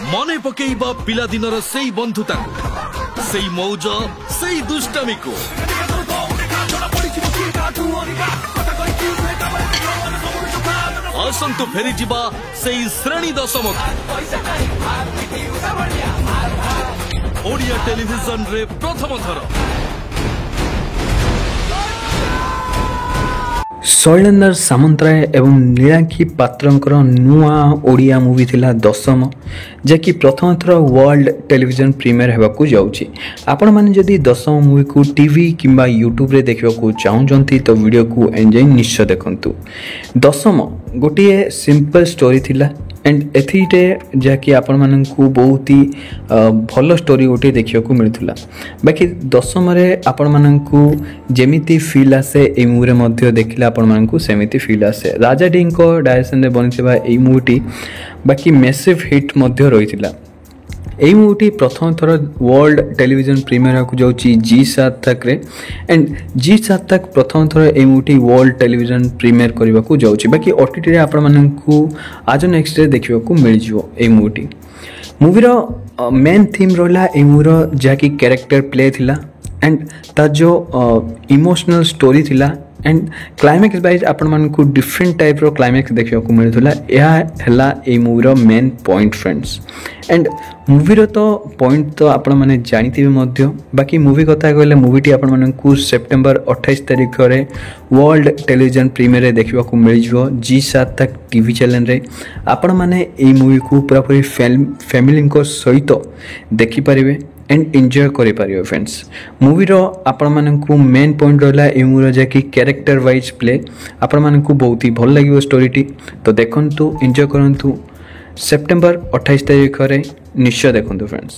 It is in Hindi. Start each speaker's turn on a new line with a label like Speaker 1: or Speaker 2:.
Speaker 1: मने पकेइबा पिला दिनर सेई बंधुता सेई मौज सेई दुष्टामी को आसंतु फेरी जिबा सेई श्रेणी दशम ओडिया टेलीविजन रे प्रथम थर
Speaker 2: शैलेंद्र सामंतराय एवं नीलांकी पात्रंकर नुआ ओडिया मूवी थिला दशम जैकि प्रथम थर वर्ल्ड टेलीविजन प्रीमियर हेबाकू जाउची। आपण माने जदी दशम मूवी को टीवी किंबा यूट्यूब रे देखिबाकू चाहुचंती तो वीडियो को एंजॉय निश्चय देखंतु। दशम गोटे सिंपल स्टोरी थिला एंड एथिटे जाकि आपण माननकू बहुत ही भल स्टोरी गोटे देखिबाकू मिलुथला। बाकी दशम रे आपण माननकू जेमिति फील आसे ए मूवी रे मध्ये देखिला आपण माननकू सेमिति फील आसे। राजा डी को डायरेक्शन रे बनिथिबा ए मूवी बाकी मैसिव हिट मध्ये रहिथिला। এই মুভিটি প্রথম থর ওয়ার্ল্ড টেলিভিजन প্রিমিয়ার को जाउची जी7 तक रे एंड जी7 तक प्रथम थर এই মুভিটি ওয়ার্ল্ড টেলিভিजन প্রিমিয়ার करबा को जाउची। बाकी ओटीटी रे आपण माननकू आज नेक्स्ट डे देखिबा को मिल जिवो। এই মুভিটি मूवीर मेन थीम रहला এই मूवीर जाकी कैरेक्टर प्ले थिला एंड ता जो इमोशनल स्टोरी थिला एंड क्लाइमैक्स वाइज आपण मानकू डिफरेंट टाइप रो क्लाइमैक्स देखिबा को मिलुथला। या हला ए मूवीर मेन पॉइंट फ्रेंड्स एंड मूवीर तो पॉइंट तो आपण माने जानिथिबे मध्य। बाकी मूवी कथा कहले मूवीटी आपण मानकू सेप्टेम्बर 28 तारिख रे वर्ल्ड टेलीविजन प्रीमियर रे देखिबा को मिल जिवो जी7 तक टीवी चैनल रे। आपण माने ए मूवी को पूरा पूरी फैमिली को सहित देखि परिबे एंड एंजॉय करि पारियो फ्रेंड्स। मूवी रो आपण मानकू मेन पॉइंट रहला ए मूवी रो जे कैरेक्टर वाइज प्ले आपण मानकू बहुत ही भल लागियो स्टोरीटी। तो देखंतु एंजॉय करंतु सेप्टेम्बर 28 तारिख रे निश्चय देखंतु फ्रेंड्स।